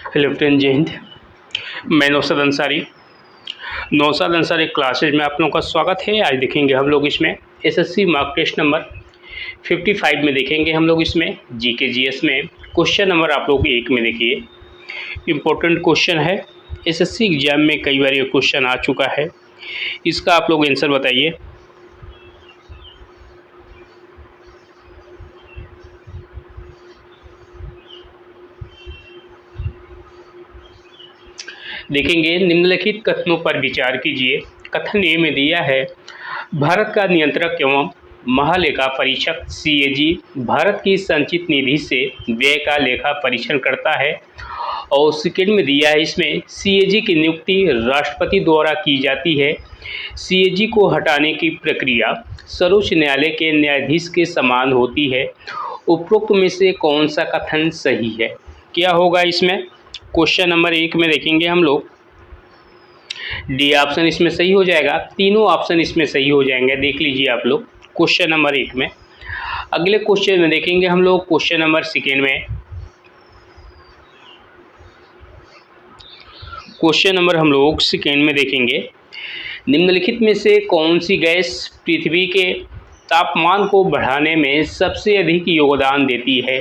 Hello friend, जय हिंद। मैं Naushad Ansari classes में आप लोगों का स्वागत है। आज देखेंगे हम लोग इसमें एसएससी मार्क टेस्ट नंबर 55 में देखेंगे हम लोग इसमें जीके जीएस में क्वेश्चन नंबर आप लोग 1 में देखिए। इम्पोर्टेंट क्वेश्चन है, एसएससी एग्जाम में कई बार ये क्वेश्चन आ चुका है। इसका आप लोग आंसर बताइए। देखेंगे, निम्नलिखित कथनों पर विचार कीजिए। कथन ए में दिया है, भारत का नियंत्रक एवं महालेखा परीक्षक सीएजी भारत की संचित निधि से व्यय का लेखा परीक्षण करता है। और सेकेंड में दिया है, इसमें सीएजी की नियुक्ति राष्ट्रपति द्वारा की जाती है। सीएजी को हटाने की प्रक्रिया सर्वोच्च न्यायालय के न्यायाधीश के समान होती है। उपरोक्त में से कौन सा कथन सही है? क्या होगा इसमें? क्वेश्चन नंबर 1 में देखेंगे हम लोग, डी ऑप्शन इसमें सही हो जाएगा। तीनों ऑप्शन इसमें सही हो जाएंगे, देख लीजिए आप लोग क्वेश्चन नंबर 1 में। अगले क्वेश्चन में देखेंगे हम लोग क्वेश्चन नंबर 2 में। क्वेश्चन नंबर हम लोग 2 में देखेंगे, निम्नलिखित में से कौन सी गैस पृथ्वी के तापमान को बढ़ाने में सबसे अधिक योगदान देती है?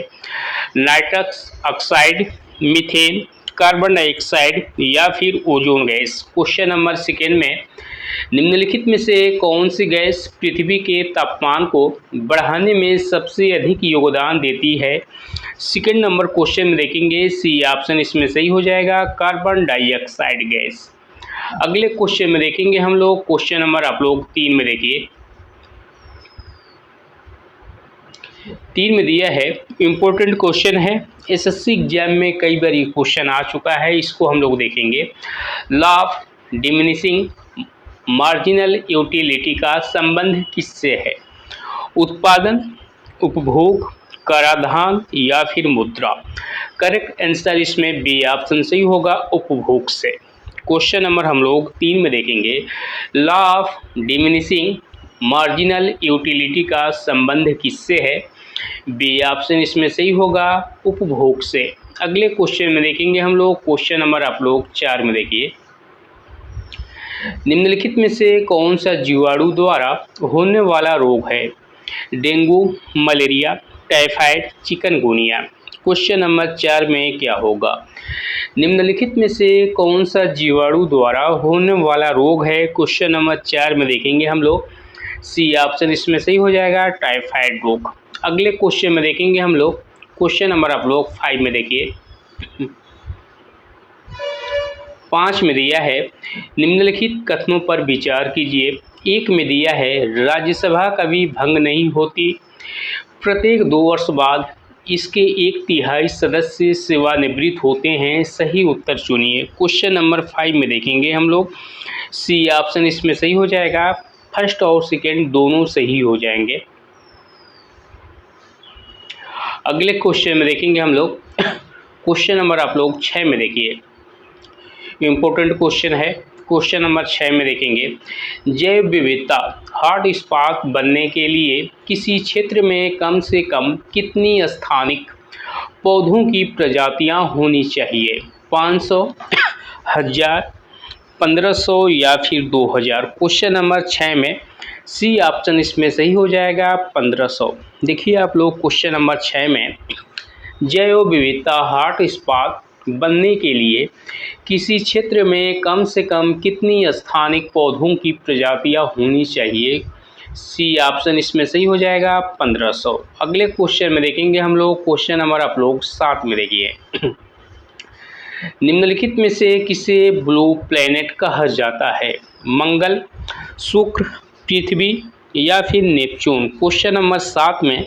Nitrous oxide, methane, carbon dioxide या फिर ओजोन गैस? क्वेश्चन नंबर 2 में, निम्नलिखित में से कौन सी गैस पृथ्वी के तापमान को बढ़ाने में सबसे अधिक योगदान देती है? सेकेंड नंबर क्वेश्चन में देखेंगे, सी ऑप्शन इसमें सही हो जाएगा, कार्बन डाइऑक्साइड गैस। अगले क्वेश्चन में देखेंगे हम लोग क्वेश्चन नंबर आप लोग 3 में देखिए। 3 में दिया है, इम्पोर्टेंट क्वेश्चन है, एसएससी एग्जाम में कई बार ये क्वेश्चन आ चुका है। इसको हम लोग देखेंगे। Law of diminishing marginal utility का संबंध किससे है? उत्पादन, उपभोग, कराधान या फिर मुद्रा? करेक्ट आंसर इसमें बी ऑप्शन सही होगा, उपभोग से। क्वेश्चन नंबर हम लोग 3 में देखेंगे, law of diminishing marginal utility का संबंध किससे है? बी ऑप्शन इसमें सही होगा, उपभोग से। अगले क्वेश्चन में देखेंगे हम लोग क्वेश्चन नंबर आप लोग 4 में देखिए, निम्नलिखित में से कौन सा जीवाणु द्वारा होने वाला रोग है? Dengue, malaria, typhoid, chikungunya? Question number 4 में क्या होगा? निम्नलिखित में से कौन सा जीवाणु द्वारा होने वाला रोग है? क्वेश्चन नंबर 4 में देखेंगे हम लोग, सी ऑप्शन इसमें सही हो जाएगा, टाइफाइड रोग। अगले क्वेश्चन में देखेंगे हम लोग क्वेश्चन नंबर आप लोग 5 में देखिए। 5 में दिया है, निम्नलिखित कथनों पर विचार कीजिए। 1 में दिया है, राज्यसभा कभी भंग नहीं होती, प्रत्येक 2 वर्ष बाद इसके 1/3 सदस्य सेवानिवृत्त होते हैं। सही उत्तर चुनिए। क्वेश्चन नंबर 5 में देखेंगे हम लोग, सी ऑप्शन इसमें सही हो जाएगा, फर्स्ट और सेकेंड दोनों सही हो जाएंगे। अगले क्वेश्चन में देखेंगे हम लोग क्वेश्चन नंबर आप लोग 6 में देखिए, इम्पोर्टेंट क्वेश्चन है। क्वेश्चन नंबर 6 में देखेंगे, जैव विविधता हॉट स्पॉट बनने के लिए किसी क्षेत्र में कम से कम कितनी स्थानिक पौधों की प्रजातियां होनी चाहिए? 500, 1000, 1500 या फिर 2000? क्वेश्चन नंबर 6 में सी ऑप्शन इसमें सही हो जाएगा, 1500। देखिए आप लोग क्वेश्चन नंबर 6 में, जैव विविधता हॉट स्पॉट बनने के लिए किसी क्षेत्र में कम से कम कितनी स्थानिक पौधों की प्रजातियां होनी चाहिए? सी ऑप्शन इसमें सही हो जाएगा, 1500। अगले क्वेश्चन में देखेंगे हम लोग क्वेश्चन नंबर आप लोग 7 में देखिए, निम्नलिखित में से किसे ब्लू प्लैनेट कहा जाता है? मंगल, शुक्र, पृथ्वी या फिर नेपच्यून? क्वेश्चन नंबर 7 में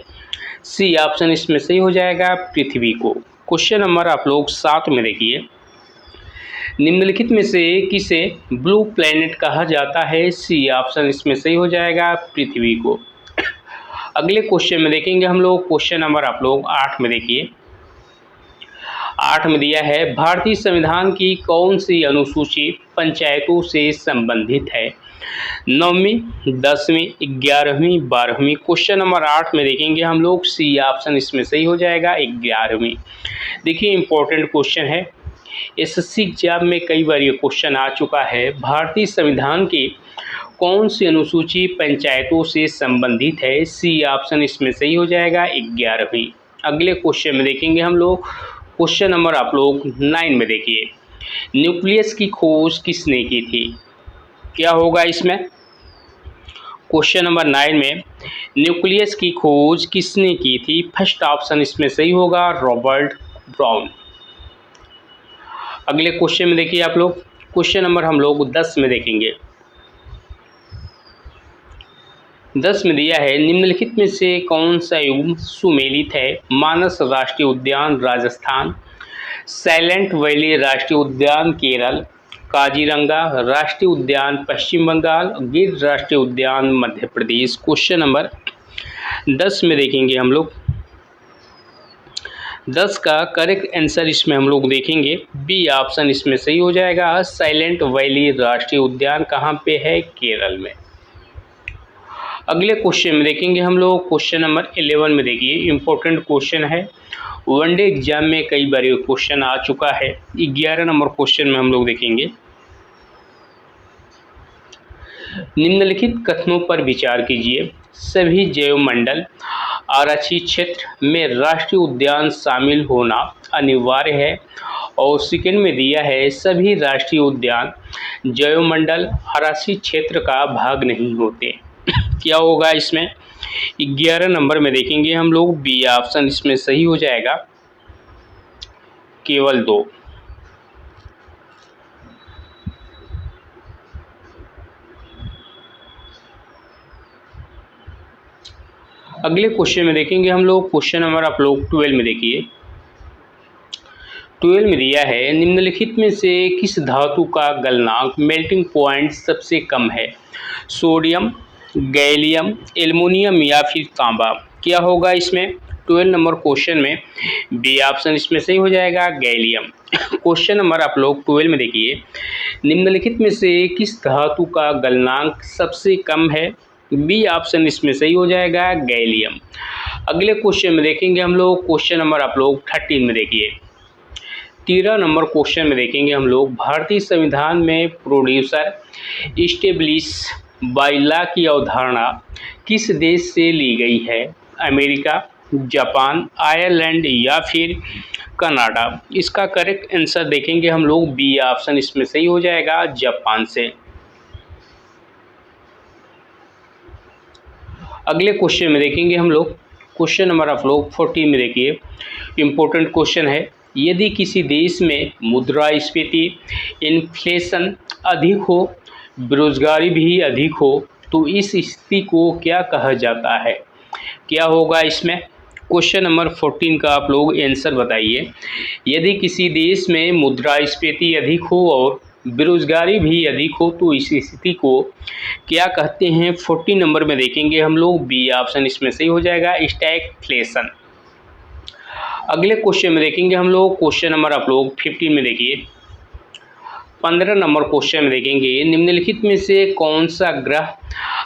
सी ऑप्शन इसमें सही हो जाएगा, पृथ्वी को। क्वेश्चन नंबर आप लोग 7 में देखिए, निम्नलिखित में से किसे ब्लू प्लैनेट कहा जाता है? सी ऑप्शन इसमें सही हो जाएगा, पृथ्वी को। अगले क्वेश्चन में देखेंगे हम लोग क्वेश्चन नंबर आप लोग 8 में देखिए। 8 में दिया है, भारतीय संविधान की कौन सी अनुसूची पंचायतों से संबंधित है? 9वीं, 10वीं, 11वीं, 12वीं? क्वेश्चन नंबर 8 में देखेंगे हम लोग, सी ऑप्शन इसमें सही हो जाएगा, 11वीं। देखिए इंपॉर्टेंट क्वेश्चन है, एसएससी एग्जाम में कई बार ये क्वेश्चन आ चुका है। भारतीय संविधान की कौन सी अनुसूची पंचायतों से संबंधित है? सी ऑप्शन इसमें सही हो जाएगा, 11वीं। अगले क्वेश्चन में देखेंगे हम लोग, क्वेश्चन नंबर आप लोग 9 में देखिए, न्यूक्लियस की खोज किसने की थी? क्या होगा इसमें? क्वेश्चन नंबर 9 में न्यूक्लियस की खोज किसने की थी? फर्स्ट ऑप्शन इसमें सही होगा, रॉबर्ट ब्राउन। अगले क्वेश्चन में देखिए आप लोग, क्वेश्चन नंबर हम लोग 10 में देखेंगे। 10 में दिया है, निम्नलिखित में से कौन सा युग्म सुमेलित है? मानस राष्ट्रीय उद्यान राजस्थान, साइलेंट वैली राष्ट्रीय उद्यान केरल, काजीरंगा राष्ट्रीय उद्यान पश्चिम बंगाल, गिर राष्ट्रीय उद्यान मध्य प्रदेश। क्वेश्चन नंबर 10 में देखेंगे हम लोग, 10 का करेक्ट आंसर इसमें हम लोग देखेंगे, बी ऑप्शन इसमें सही हो जाएगा, साइलेंट वैली राष्ट्रीय उद्यान कहाँ पे है? केरल में। अगले क्वेश्चन में देखेंगे हम लोग, क्वेश्चन नंबर 11 में देखिए, इंपॉर्टेंट क्वेश्चन है, वनडे एग्जाम में कई बार ये क्वेश्चन आ चुका है। 11 नंबर क्वेश्चन में हम लोग देखेंगे, निम्नलिखित कथनों पर विचार कीजिए, सभी जैवमंडल आरक्षित क्षेत्र में राष्ट्रीय उद्यान शामिल होना अनिवार्य है। और सेकंड में दिया है, सभी राष्ट्रीय उद्यान जैवमंडल आरक्षित क्षेत्र का भाग नहीं होते। क्या होगा इसमें? 11 नंबर में देखेंगे हम लोग, बी ऑप्शन इसमें सही हो जाएगा, केवल 2। अगले क्वेश्चन में देखेंगे हम लोग, क्वेश्चन नंबर आप लोग 12 में देखिए, 12 में दिया है, निम्नलिखित में से किस धातु का गलनांक मेल्टिंग पॉइंट सबसे कम है? सोडियम, गैलियम, एल्युमिनियम या फिर तांबा। क्या होगा इसमें? 12 नंबर क्वेश्चन में बी ऑप्शन इसमें सही हो जाएगा, गैलियम। क्वेश्चन नंबर आप लोग 12 में देखिए, निम्नलिखित में से किस धातु का गलनांक सबसे कम है? बी ऑप्शन इसमें सही हो जाएगा, गैलियम। अगले क्वेश्चन में देखेंगे हम लोग, क्वेश्चन नंबर आप लोग 13 में देखिए, 13 नंबर क्वेश्चन में देखेंगे हम लोग, भारतीय संविधान में प्रोड्यूसर इस्टेब्लिश बाय लॉ की अवधारणा किस देश से ली गई है? अमेरिका, जापान, आयरलैंड या फिर कनाडा। इसका करेक्ट आंसर देखेंगे हम लोग, बी ऑप्शन इसमें सही हो जाएगा, जापान से। अगले क्वेश्चन में देखेंगे हम लोग, क्वेश्चन नंबर आप लोग 14 में देखिए, इम्पोर्टेंट क्वेश्चन है, यदि किसी देश में मुद्रास्फीति इन्फ्लेशन अधिक हो, बेरोजगारी भी अधिक हो, तो इस स्थिति को क्या कहा जाता है? क्या होगा इसमें? क्वेश्चन नंबर 14 का आप लोग आंसर बताइए। यदि किसी देश में मुद्रास्फीति अधिक हो और बेरोजगारी भी अधिक हो, तो इस स्थिति को क्या कहते हैं? 14 नंबर में देखेंगे हम लोग, बी ऑप्शन इसमें सही हो जाएगा, स्टैगफ्लेशन। अगले क्वेश्चन में देखेंगे हम लोग, क्वेश्चन नंबर आप लोग 15 में देखिए, 15 नंबर क्वेश्चन में देखेंगे, निम्नलिखित में से कौन सा ग्रह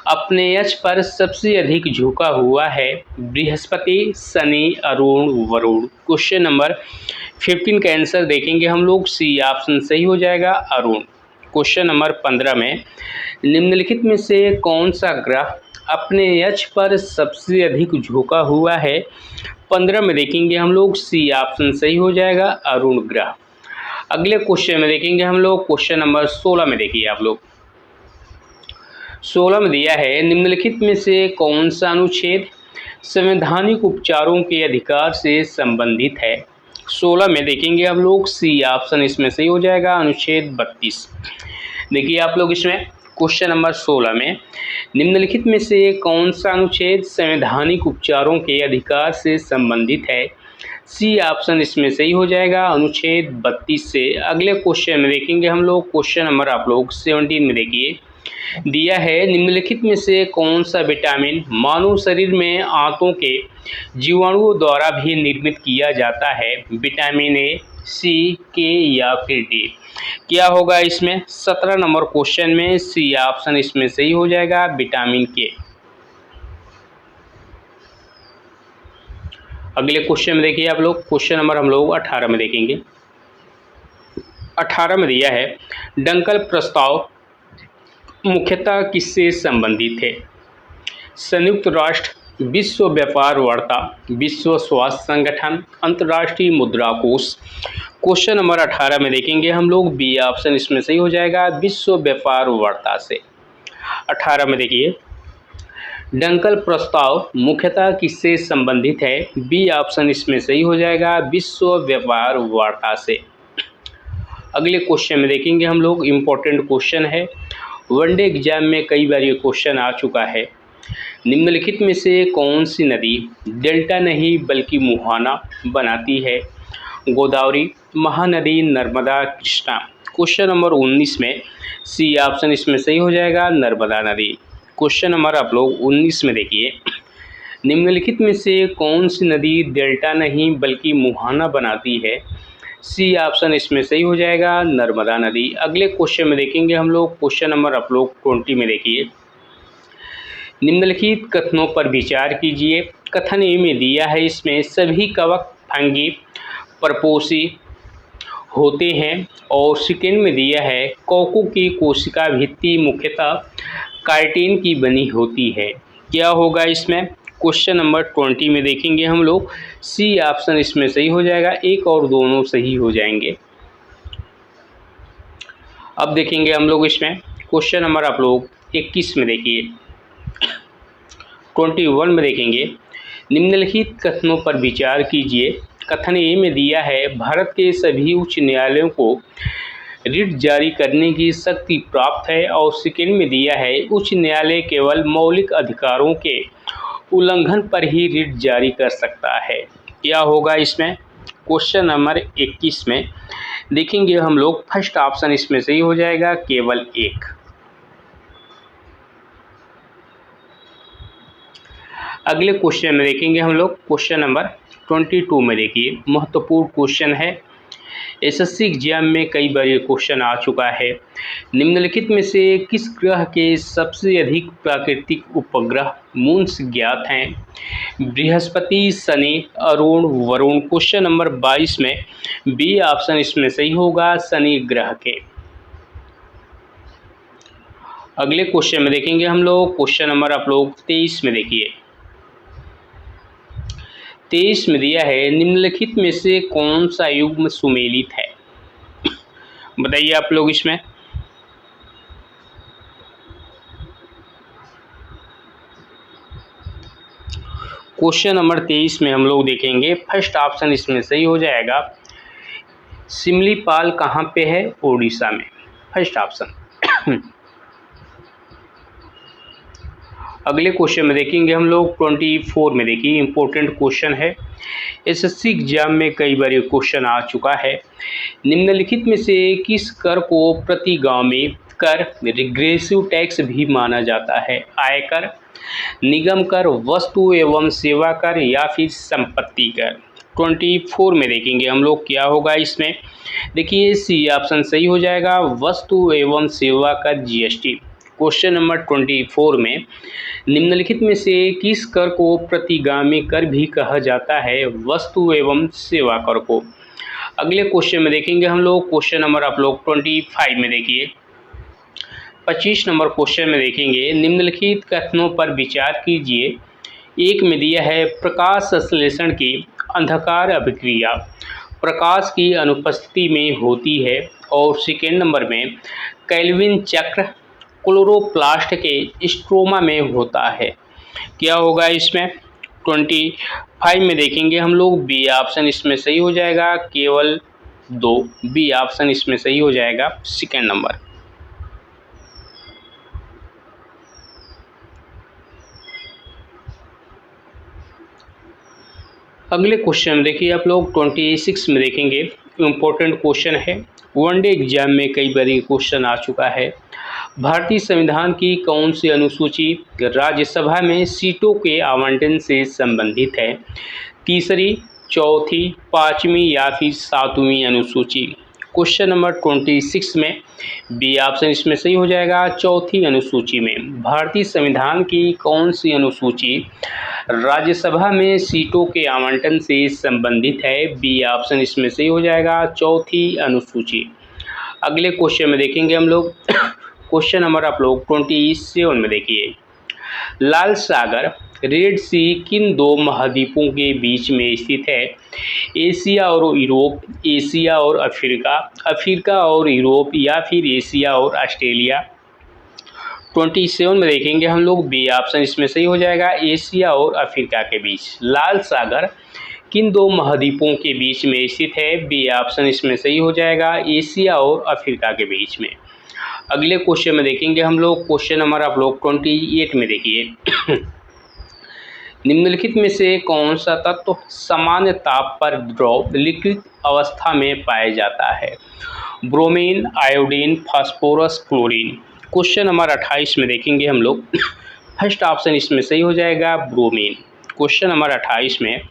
अपने अक्ष पर सबसे अधिक झुका हुआ है? बृहस्पति, शनि, अरुण, वरुण। क्वेश्चन नंबर 15 का आंसर देखेंगे हम लोग, सी ऑप्शन सही हो जाएगा, अरुण। क्वेश्चन नंबर 15 में, निम्नलिखित में से कौन सा ग्रह अपने अक्ष पर सबसे अधिक झुका हुआ है? 15 में देखेंगे हम लोग, सी ऑप्शन सही हो जाएगा, अरुण ग्रह। अगले क्वेश्चन में देखेंगे हम लोग, क्वेश्चन नंबर 16 में देखिए आप लोग, 16 में दिया है, निम्नलिखित में से कौन सा अनुच्छेद संवैधानिक उपचारों के अधिकार से संबंधित है? 16 में देखेंगे हम लोग, सी ऑप्शन इसमें सही हो जाएगा, अनुच्छेद 32। देखिए आप लोग, इसमें क्वेश्चन नंबर 16 में, निम्नलिखित में से कौन सा अनुच्छेद संवैधानिक उपचारों के अधिकार से संबंधित है? सी ऑप्शन इसमें सही हो जाएगा, अनुच्छेद 32 से। अगले क्वेश्चन में देखेंगे हम लोग, क्वेश्चन नंबर आप लोग 17 में देखिए, दिया है, निम्नलिखित में से कौन सा विटामिन मानव शरीर में आंतों के जीवाणुओं द्वारा भी निर्मित किया जाता है? विटामिन ए, सी, के या फिर डी। क्या होगा इसमें? 17 नंबर क्वेश्चन में सी ऑप्शन इसमें सही हो जाएगा, विटामिन के। अगले क्वेश्चन में देखिए आप लोग, क्वेश्चन नंबर हम लोग 18 में देखेंगे, 18 में दिया है डंकल प्रस्ताव मुख्यतः किससे संबंधित है? संयुक्त राष्ट्र, विश्व व्यापार वार्ता, विश्व स्वास्थ्य संगठन, अंतर्राष्ट्रीय मुद्रा कोष। क्वेश्चन नंबर 18 में देखेंगे हम लोग, बी ऑप्शन इसमें सही हो जाएगा, विश्व व्यापार वार्ता से। 18 में देखिए डंकल प्रस्ताव मुख्यतः किससे संबंधित है? बी ऑप्शन इसमें सही हो जाएगा, विश्व व्यापार वार्ता से। अगले क्वेश्चन में देखेंगे हम लोग, इम्पोर्टेंट क्वेश्चन है, वनडे एग्जाम में कई बार ये क्वेश्चन आ चुका है। निम्नलिखित में से कौन सी नदी डेल्टा नहीं बल्कि मुहाना बनाती है? गोदावरी, महानदी, नर्मदा, कृष्णा। क्वेश्चन नंबर 19 में सी ऑप्शन इसमें सही हो जाएगा, नर्मदा नदी। क्वेश्चन नंबर आप लोग 19 में देखिए, निम्नलिखित में से कौन सी नदी डेल्टा नहीं बल्कि मुहाना बनाती है? सी ऑप्शन इसमें सही हो जाएगा, नर्मदा नदी। अगले क्वेश्चन में देखेंगे हम लोग, क्वेश्चन नंबर आप लोग 20 में देखिए, निम्नलिखित कथनों पर विचार कीजिए। कथन ए में दिया है, इसमें सभी कवक फंगी परपोषी होते हैं, और सेकेंड में दिया है कोको की कोशिका भित्ति मुख्यतः काइटिन की बनी होती है। क्या होगा इसमें? क्वेश्चन नंबर 20 में देखेंगे हम लोग, सी ऑप्शन इसमें सही हो जाएगा, एक और दोनों सही हो जाएंगे। अब देखेंगे हम लोग इसमें क्वेश्चन नंबर आप लोग 21 में देखिए, 21 में देखेंगे, निम्नलिखित कथनों पर विचार कीजिए। कथन ए में दिया है भारत के सभी उच्च न्यायालयों को रिट जारी करने की शक्ति प्राप्त है, और सेकेंड में दिया है उच्च न्यायालय केवल मौलिक अधिकारों के उल्लंघन पर ही रिट जारी कर सकता है। क्या होगा इसमें? क्वेश्चन नंबर 21 में देखेंगे हम लोग, फर्स्ट ऑप्शन इसमें सही हो जाएगा, केवल एक। अगले क्वेश्चन में देखेंगे हम लोग, क्वेश्चन नंबर 22 में देखिए, महत्वपूर्ण क्वेश्चन है, एसएससी एग्जाम में कई बार ये क्वेश्चन आ चुका है। निम्नलिखित में से किस ग्रह के सबसे अधिक प्राकृतिक उपग्रह मून्स ज्ञात हैं? बृहस्पति, शनि, अरुण, वरुण। क्वेश्चन नंबर 22 में बी ऑप्शन इसमें सही होगा, शनि ग्रह के। अगले क्वेश्चन में देखेंगे हम लोग, क्वेश्चन नंबर आप लोग 23 में देखिए, 23 में दिया है निम्नलिखित में से कौन सा युग्म सुमेलित है? बताइए आप लोग इसमें। क्वेश्चन नंबर 23 में हम लोग देखेंगे, फर्स्ट ऑप्शन इसमें सही हो जाएगा, सिमलीपाल कहाँ पे है? उड़ीसा में, फर्स्ट ऑप्शन। अगले क्वेश्चन में देखेंगे हम लोग, 24 में देखिए, इंपॉर्टेंट क्वेश्चन है, एसएससी एग्जाम में कई बार ये क्वेश्चन आ चुका है। निम्नलिखित में से किस कर को प्रतिगामी कर, रिग्रेसिव टैक्स भी माना जाता है? आयकर, निगम कर, वस्तु एवं सेवा कर, या फिर संपत्ति कर। 24 में देखेंगे हम लोग, क्या होगा इसमें? देखिए सी ऑप्शन सही हो जाएगा, वस्तु एवं सेवा कर, जीएसटी। क्वेश्चन नंबर 24 में निम्नलिखित में से किस कर को प्रतिगामी कर भी कहा जाता है? वस्तु एवं सेवा कर को। अगले क्वेश्चन में देखेंगे हम लोग, क्वेश्चन नंबर आप लोग 25 में देखिए, 25 नंबर क्वेश्चन में देखेंगे, निम्नलिखित कथनों पर विचार कीजिए। एक में दिया है प्रकाश संश्लेषण की अंधकार अभिक्रिया प्रकाश की अनुपस्थिति में होती है, और सेकेंड नंबर में कैल्विन चक्र क्लोरोप्लास्ट के स्ट्रोमा में होता है। क्या होगा इसमें? 25 में देखेंगे हम लोग, बी ऑप्शन इसमें सही हो जाएगा, केवल 2, बी ऑप्शन इसमें सही हो जाएगा, सेकेंड नंबर। अगले क्वेश्चन देखिए आप लोग, 26 में देखेंगे, इम्पोर्टेंट क्वेश्चन है, वनडे एग्जाम में कई बार ये क्वेश्चन आ चुका है। भारतीय संविधान की कौन सी अनुसूची राज्यसभा में सीटों के आवंटन से संबंधित है? तीसरी, चौथी, पाँचवीं या फिर सातवीं अनुसूची। क्वेश्चन नंबर 26 में बी ऑप्शन इसमें सही हो जाएगा, चौथी अनुसूची में। भारतीय संविधान की कौन सी अनुसूची राज्यसभा में सीटों के आवंटन से संबंधित है? बी ऑप्शन इसमें सही हो जाएगा, चौथी अनुसूची। अगले क्वेश्चन में देखेंगे हम लोग क्वेश्चन नंबर आप लोग 27 में देखिए, लाल सागर रेड सी किन दो महाद्वीपों के बीच में स्थित है? एशिया और यूरोप, एशिया और अफ्रीका, अफ्रीका और यूरोप, या फिर एशिया और ऑस्ट्रेलिया। 27 में देखेंगे हम लोग, बी ऑप्शन इसमें सही हो जाएगा, एशिया और अफ्रीका के बीच। लाल सागर किन दो महाद्वीपों के बीच में स्थित है? बी ऑप्शन इसमें सही हो जाएगा, एशिया और अफ्रीका के बीच में। अगले क्वेश्चन में देखेंगे हम लोग क्वेश्चन नंबर आप लोग 28 में देखिए, निम्नलिखित में से कौन सा तत्व सामान्य ताप पर द्रव लिक्विड अवस्था में पाया जाता है? Bromine, iodine, phosphorus, chlorine. Question number 28 में देखेंगे हम लोग, फर्स्ट ऑप्शन इसमें सही हो जाएगा, ब्रोमीन। क्वेश्चन नंबर 28 में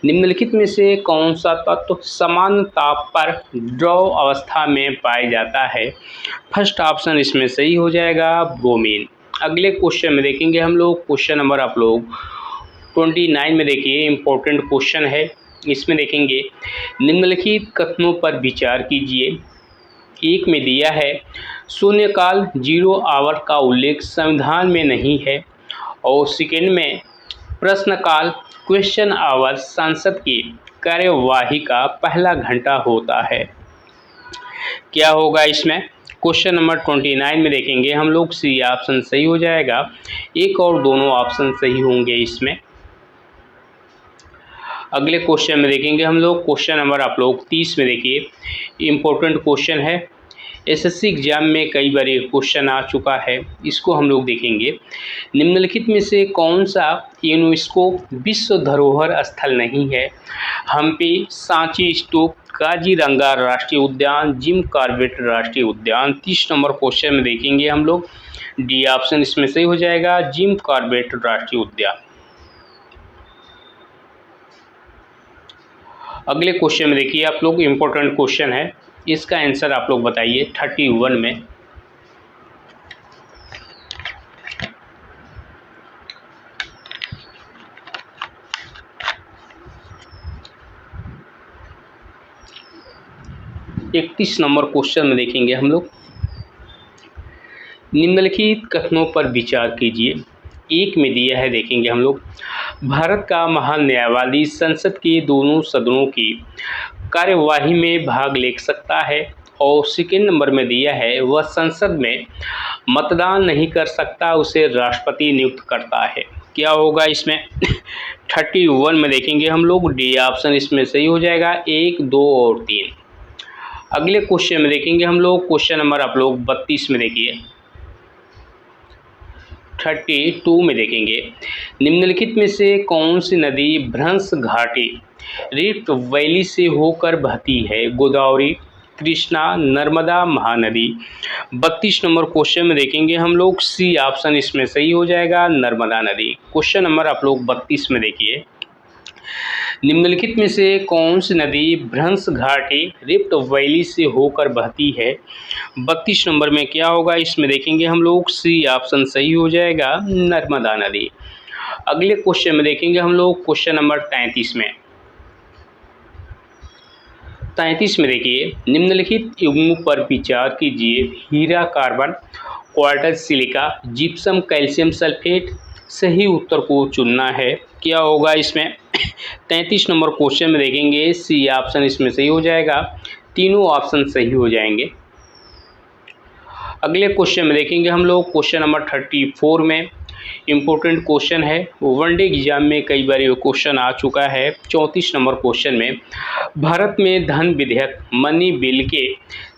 निम्नलिखित में से कौन सा तत्व सामान्य ताप पर द्रव अवस्था में पाया जाता है? फर्स्ट ऑप्शन इसमें सही हो जाएगा, ब्रोमीन। अगले क्वेश्चन में देखेंगे हम लोग क्वेश्चन नंबर आप लोग 29 में देखिए, इंपॉर्टेंट क्वेश्चन है। इसमें देखेंगे, निम्नलिखित कथनों पर विचार कीजिए। एक में दिया है, शून्यकाल 0 आवर का उल्लेख संविधान में नहीं है, और सेकेंड में प्रश्नकाल क्वेश्चन आवर संसद की कार्यवाही का पहला घंटा होता है। क्या होगा इसमें? क्वेश्चन नंबर 29 में देखेंगे हम लोग, सी ऑप्शन सही हो जाएगा, एक और दोनों ऑप्शन सही होंगे इसमें। अगले क्वेश्चन में देखेंगे हम लोग क्वेश्चन नंबर आप लोग 30 में देखिए, इम्पोर्टेंट क्वेश्चन है, एसएससी एग्जाम में कई बार ये क्वेश्चन आ चुका है। इसको हम लोग देखेंगे, निम्नलिखित में से कौन सा यूनेस्को विश्व धरोहर स्थल नहीं है? हम्पी, सांची स्तूप, काजीरंगा राष्ट्रीय उद्यान, जिम कॉर्बेट राष्ट्रीय उद्यान। 30 नंबर क्वेश्चन में देखेंगे हम लोग, डी ऑप्शन इसमें सही हो जाएगा, जिम कॉर्बेट राष्ट्रीय उद्यान। अगले क्वेश्चन में देखिए आप लोग, इम्पोर्टेंट क्वेश्चन है, इसका आंसर आप लोग बताइए 31 में। इकतीस नंबर क्वेश्चन में देखेंगे हम लोग, निम्नलिखित कथनों पर विचार कीजिए। एक में दिया है, देखेंगे हम लोग, भारत का महान न्यायवादी संसद के दोनों सदनों की कार्यवाही में भाग ले सकता है, और सेकेंड नंबर में दिया है, वह संसद में मतदान नहीं कर सकता, उसे राष्ट्रपति नियुक्त करता है। क्या होगा इसमें? 31 में देखेंगे हम लोग, डी ऑप्शन इसमें सही हो जाएगा, 1, 2 और 3। अगले क्वेश्चन में देखेंगे हम लोग क्वेश्चन नंबर आप लोग 32 में देखिए, 32 में देखेंगे, निम्नलिखित में से कौन सी नदी भ्रंश घाटी रिफ्ट वैली से होकर बहती है? गोदावरी, कृष्णा, नर्मदा, महानदी। 32 नंबर क्वेश्चन में देखेंगे हम लोग, सी ऑप्शन इसमें सही हो जाएगा, नर्मदा नदी। क्वेश्चन नंबर आप लोग 32 में देखिए, निम्नलिखित में से कौन सी नदी भ्रंश घाटी रिफ्ट वैली से होकर बहती है? 32 नंबर में क्या होगा इसमें देखेंगे हम लोग, सी ऑप्शन सही हो जाएगा, नर्मदा नदी। अगले क्वेश्चन में देखेंगे हम लोग क्वेश्चन नंबर 33 में। 33 में देखिए, निम्नलिखित युग्मों पर विचार कीजिए। हीरा, carbon, quartz, silica, gypsum, calcium sulphate. सही उत्तर को चुनना है। क्या होगा इसमें? 33 नंबर क्वेश्चन में देखेंगे, सी ऑप्शन इसमें सही हो जाएगा, तीनों ऑप्शन सही हो जाएंगे। अगले क्वेश्चन में देखेंगे हम लोग क्वेश्चन नंबर 34 में, इम्पोर्टेंट क्वेश्चन है, वनडे एग्जाम में कई बार ये क्वेश्चन आ चुका है। 34 नंबर क्वेश्चन में, भारत में धन विधेयक मनी बिल के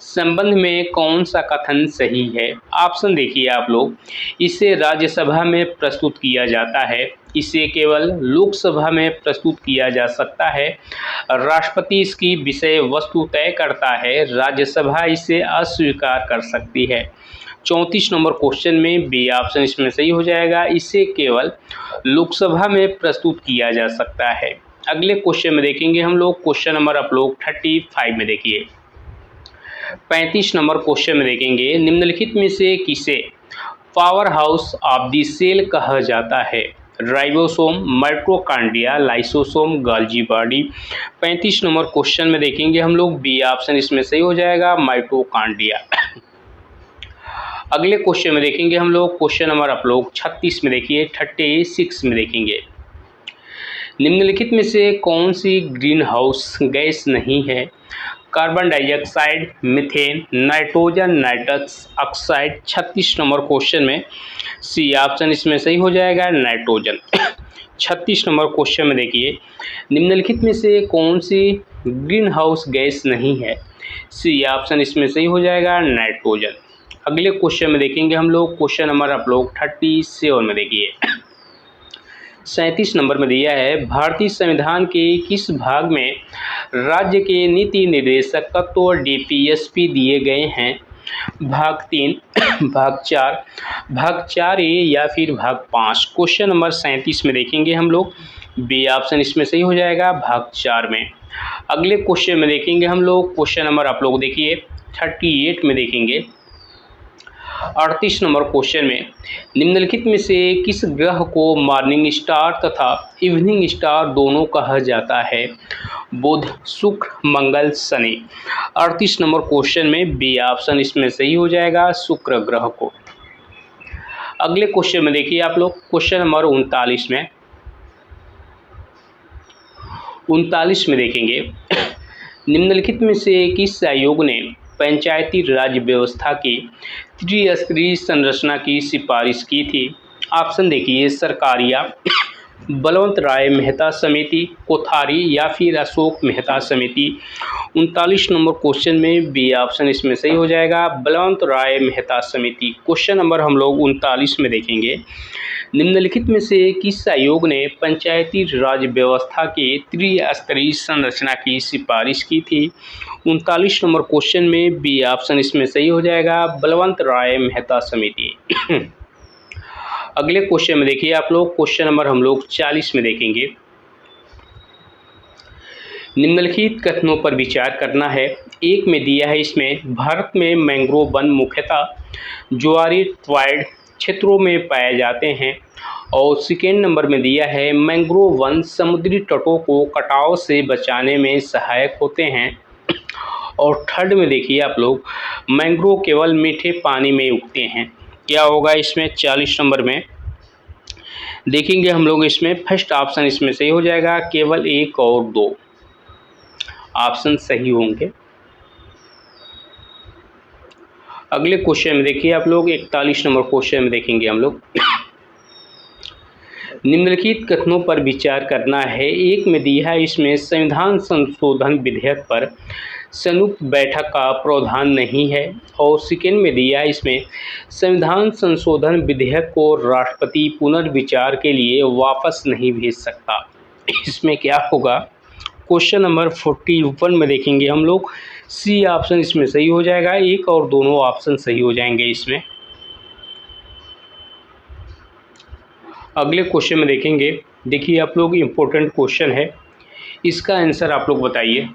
संबंध में कौन सा कथन सही है? ऑप्शन देखिए आप लोग, इसे राज्यसभा में प्रस्तुत किया जाता है, इसे केवल लोकसभा में प्रस्तुत किया जा सकता है, राष्ट्रपति इसकी विषय वस्तु तय करता है, राज्यसभा इसे अस्वीकार कर सकती है। 34 नंबर क्वेश्चन में बी ऑप्शन इसमें सही हो जाएगा, इसे केवल लोकसभा में प्रस्तुत किया जा सकता है। अगले क्वेश्चन में देखेंगे हम लोग क्वेश्चन नंबर आप लोग 35 में देखिए, 35 नंबर क्वेश्चन में देखेंगे, निम्नलिखित में से किसे power house of the cell कहा जाता है? Ribosome, mitochondria, lysosome, Golgi body. 35 number question में देखेंगे हम लोग बी ऑप्शन इसमें सही हो जाएगा, माइटोकॉन्ड्रिया। अगले क्वेश्चन में देखेंगे हम लोग क्वेश्चन नंबर आप लोग 36 में देखिए, 36 में देखेंगे निम्नलिखित में से कौन सी ग्रीन हाउस गैस नहीं है? Carbon dioxide, methane, nitrogen, nitrous oxide. 36 number question में सी ऑप्शन इसमें सही हो जाएगा, नाइट्रोजन। 36 नंबर क्वेश्चन में देखिए निम्नलिखित में से कौन सी ग्रीन हाउस गैस नहीं है? सी ऑप्शन इसमें सही हो जाएगा, नाइट्रोजन। अगले क्वेश्चन में देखेंगे हम लोग क्वेश्चन नंबर आप लोग 37 में देखिए 37 नंबर में दिया है भारतीय संविधान के किस भाग में राज्य के नीति निर्देशक तत्व और डीपीएसपी दिए गए हैं? भाग 3, भाग 4, भाग 4A या फिर भाग 5। क्वेश्चन नंबर 37 में देखेंगे हम लोग बी ऑप्शन इसमें सही हो जाएगा, भाग 4 में। अगले क्वेश्चन में देखेंगे हम लोग क्वेश्चन नंबर आप लोग देखिए 38 में देखेंगे 38 नंबर क्वेश्चन में निम्नलिखित में से किस ग्रह को मॉर्निंग स्टार तथा इवनिंग स्टार दोनों कहा जाता है? बुध, शुक्र, मंगल, शनि। 38 नंबर क्वेश्चन में बी ऑप्शन इसमें सही हो जाएगा, शुक्र ग्रह को। अगले क्वेश्चन में देखिए आप लोग क्वेश्चन नंबर 39 में 39 में देखेंगे निम्नलिखित में से किस आयोग ने पंचायती राज व्यवस्था की त्रिस्तरीय संरचना की सिफारिश की थी? ऑप्शन देखिए सरकारिया, बलवंत राय मेहता समिति, कोठारी या फिर अशोक मेहता समिति। 39 नंबर क्वेश्चन में बी ऑप्शन इसमें सही हो जाएगा, बलवंत राय मेहता समिति। क्वेश्चन नंबर हम लोग 39 में देखेंगे निम्नलिखित में से किस आयोग ने पंचायती राज व्यवस्था की त्रिस्तरीय संरचना की सिफारिश की थी? 39 नंबर क्वेश्चन में बी ऑप्शन इसमें सही हो जाएगा, बलवंत राय मेहता समिति। अगले क्वेश्चन में देखिए आप लोग क्वेश्चन नंबर हम लोग 40 में देखेंगे निम्नलिखित कथनों पर विचार करना है। एक में दिया है इसमें भारत में मैंग्रोव वन मुख्यतः ज्वारी ट्राइड क्षेत्रों में पाए जाते हैं, और सेकेंड नंबर में दिया है मैंग्रोव वन समुद्री तटों को कटाव से बचाने में सहायक होते हैं, और थर्ड में देखिए आप लोग मैंग्रोव केवल मीठे पानी में उगते हैं। क्या होगा इसमें 40 नंबर में देखेंगे हम लोग इसमें फर्स्ट ऑप्शन इसमें सही हो जाएगा, केवल 1 और 2 ऑप्शन सही होंगे। अगले क्वेश्चन में देखिए आप लोग 41 नंबर क्वेश्चन में देखेंगे हम लोग निम्नलिखित कथनों पर विचार करना है। एक में दिया है इसमें संविधान संशोधन विधेयक पर संयुक्त बैठक का प्रावधान नहीं है, और सेकेंड में दिया है इसमें संविधान संशोधन विधेयक को राष्ट्रपति पुनर्विचार के लिए वापस नहीं भेज सकता। इसमें क्या होगा क्वेश्चन नंबर 41 में देखेंगे हम लोग सी ऑप्शन इसमें सही हो जाएगा, 1 और दोनों ऑप्शन सही हो जाएंगे इसमें। अगले क्वेश्चन में देखेंगे देखिए आप लोग इम्पोर्टेंट क्वेश्चन है, इसका आंसर आप लोग बताइए।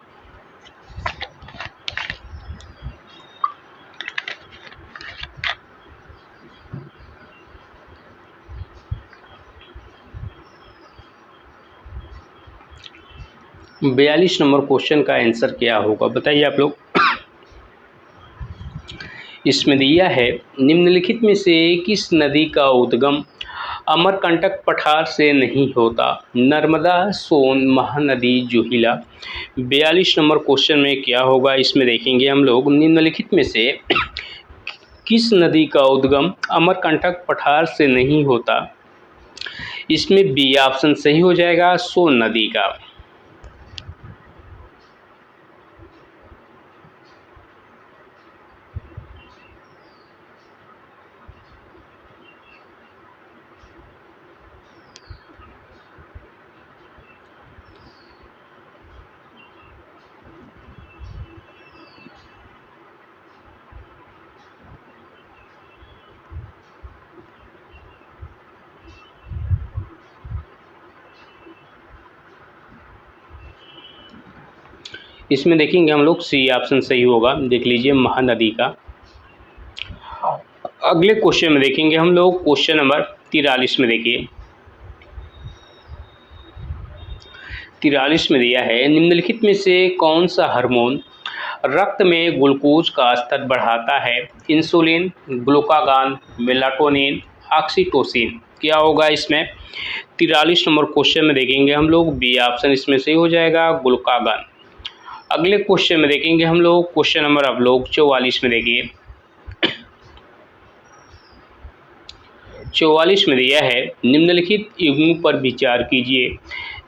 बयालीस नंबर क्वेश्चन का आंसर क्या होगा बताइए आप लोग। इसमें दिया है निम्नलिखित में से किस नदी का उद्गम अमरकंटक पठार से नहीं होता? नर्मदा, सोन, महानदी, जोहिला। 42 नंबर क्वेश्चन में क्या होगा इसमें देखेंगे हम लोग निम्नलिखित में से किस नदी का उद्गम अमरकंटक पठार से नहीं होता? इसमें बी ऑप्शन सही हो जाएगा, सोन नदी का। इसमें देखेंगे हम लोग सी ऑप्शन सही होगा, देख लीजिए महानदी का। अगले क्वेश्चन में देखेंगे हम लोग क्वेश्चन नंबर 43 में देखिए 43 में दिया है, निम्नलिखित में से कौन सा हार्मोन रक्त में ग्लूकोज का स्तर बढ़ाता है? Insulin, glucagon, melatonin, oxytocin. क्या होगा इसमें? 43 नंबर क्वेश्चन में देखेंगे हम लोग, बी ऑप्शन इसमें सही हो जाएगा, ग्लूकागॉन। अगले क्वेश्चन में देखेंगे हम लोग, क्वेश्चन नंबर आप लोग 44 में देखिए। 44 में दिया है, निम्नलिखित युग्मों पर विचार कीजिए।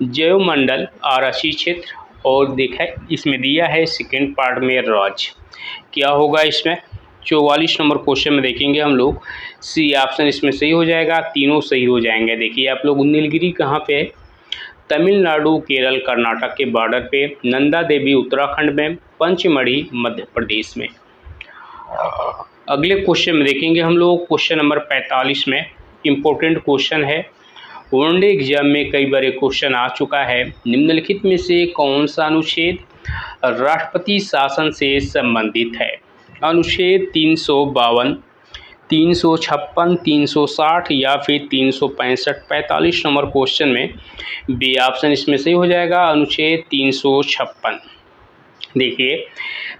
जैवमंडल, आरासी क्षेत्र, और देखा इसमें दिया है सेकेंड पार्ट में राज्य। क्या होगा इसमें? 44 नंबर क्वेश्चन में देखेंगे हम लोग, सी ऑप्शन इसमें सही हो जाएगा, तीनों सही हो जाएंगे। देखिए आप लोग, नीलगिरी कहाँ पे है? तमिलनाडु, केरल, कर्नाटक के बॉर्डर पे, नंदा देवी उत्तराखंड में, पंचमढ़ी मध्य प्रदेश में। अगले क्वेश्चन में देखेंगे हम लोग, क्वेश्चन नंबर 45 में इम्पोर्टेंट क्वेश्चन है, वनडे एग्जाम में कई बार क्वेश्चन आ चुका है। निम्नलिखित में से कौन सा अनुच्छेद राष्ट्रपति शासन से संबंधित है? अनुच्छेद 352, 356, 360 या फिर 365। 45 नंबर क्वेश्चन में बी ऑप्शन इसमें सही हो जाएगा, अनुच्छेद 356। देखिए,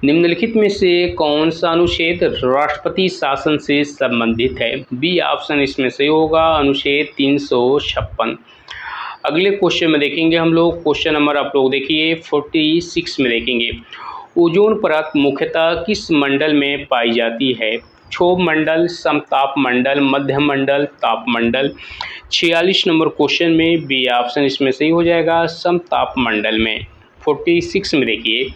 निम्नलिखित में से कौन सा अनुच्छेद राष्ट्रपति शासन से संबंधित है? बी ऑप्शन इसमें सही होगा, अनुच्छेद 356। अगले क्वेश्चन में देखेंगे हम लोग, क्वेश्चन नंबर आप लोग देखिए 46 में देखेंगे, ओजोन परत मुख्यतः किस मंडल में पाई जाती है? क्षोभ मंडल, समताप मंडल, मध्य मंडल, ताप मंडल। 46 नंबर क्वेश्चन में बी ऑप्शन इसमें सही हो जाएगा, समताप मंडल में। 46 में देखिए,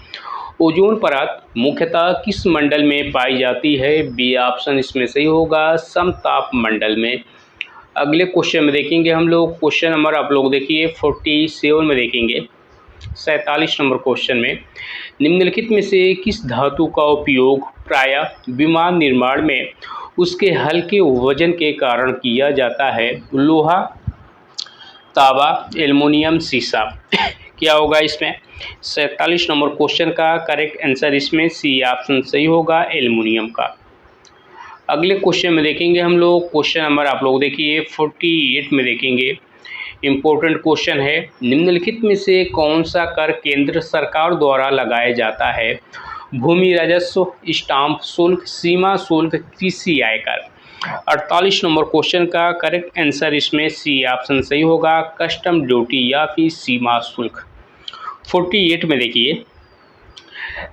ओजोन परत मुख्यतः किस मंडल में पाई जाती है? बी ऑप्शन इसमें सही होगा, समताप मंडल में। अगले क्वेश्चन में देखेंगे हम लोग, क्वेश्चन नंबर आप लोग देखिए 47 में देखेंगे, 47 नंबर क्वेश्चन में, निम्नलिखित में से किस धातु का उपयोग प्रायः विमान निर्माण में उसके हल्के वजन के कारण किया जाता है? लोहा, तांबा, एल्युमिनियम, सीसा। क्या होगा इसमें? 47 नंबर क्वेश्चन का करेक्ट आंसर इसमें सी ऑप्शन सही होगा, एल्युमिनियम का। अगले क्वेश्चन में देखेंगे हम लोग, क्वेश्चन नंबर आप लोग देखिए 48 में देखेंगे, इम्पोर्टेंट क्वेश्चन है, निम्नलिखित में से कौन सा कर केंद्र सरकार द्वारा लगाया जाता है? भूमि राजस्व, स्टाम्प शुल्क, सीमा शुल्क, कृषि आयकर। 48 नंबर क्वेश्चन का करेक्ट आंसर इसमें सी ऑप्शन सही होगा, कस्टम ड्यूटी या फिर सीमा शुल्क। 48 में देखिए,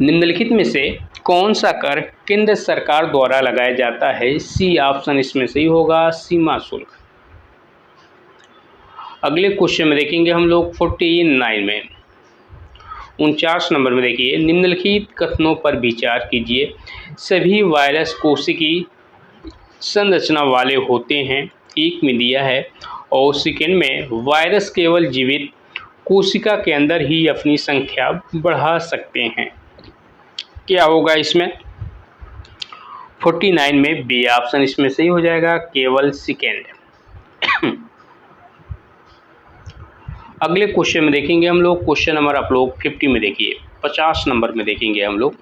निम्नलिखित में से कौन सा कर केंद्र सरकार द्वारा लगाया जाता है? सी ऑप्शन इसमें सही होगा, सीमा शुल्क। अगले क्वेश्चन में देखेंगे हम लोग 49 में, 49 नंबर में देखिए, निम्नलिखित कथनों पर विचार कीजिए। सभी वायरस कोशिकीय संरचना वाले होते हैं, एक में दिया है, और सेकेंड में वायरस केवल जीवित कोशिका के अंदर ही अपनी संख्या बढ़ा सकते हैं। क्या होगा इसमें? 49 में बी ऑप्शन इसमें सही हो जाएगा, केवल सेकेंड। अगले क्वेश्चन में देखेंगे हम लोग, क्वेश्चन नंबर आप लोग 50 में देखिए, 50 नंबर में देखेंगे हम लोग,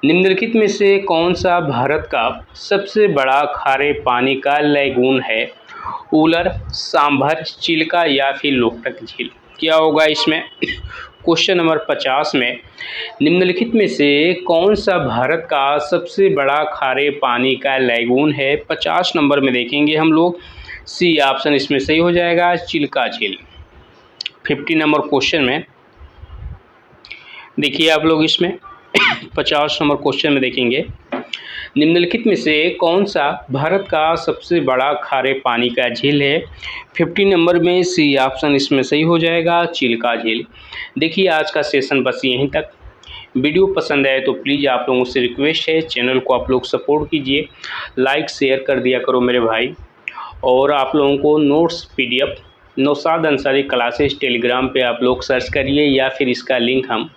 निम्नलिखित में से कौन सा भारत का सबसे बड़ा खारे पानी का लैगून है? उलर, सांभर, चिल्का या फिर लोकटक झील। क्या होगा इसमें? क्वेश्चन नंबर 50 में, निम्नलिखित में से कौन सा भारत का सबसे बड़ा खारे पानी का लैगून है? 50 नंबर में देखेंगे हम लोग, सी ऑप्शन इसमें सही हो जाएगा, चिल्का झील। 50 नंबर क्वेश्चन में देखिए आप लोग, इसमें 50 नंबर क्वेश्चन में देखेंगे, निम्नलिखित में से कौन सा भारत का सबसे बड़ा खारे पानी का झील है? 50 नंबर में सी ऑप्शन इसमें सही हो जाएगा, चिल्का झील। देखिए आज का सेशन बस यहीं तक। वीडियो पसंद आए तो प्लीज़ आप लोगों से रिक्वेस्ट है, चैनल को आप लोग सपोर्ट कीजिए, लाइक शेयर कर दिया करो मेरे भाई। और आप लोगों को notes PDF Naushad Ansari classes Telegram पे आप लोग सर्च करिए, या फिर इसका लिंक हम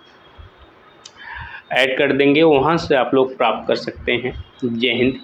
ऐड कर देंगे, वहाँ से आप लोग प्राप्त कर सकते हैं। जय हिंद।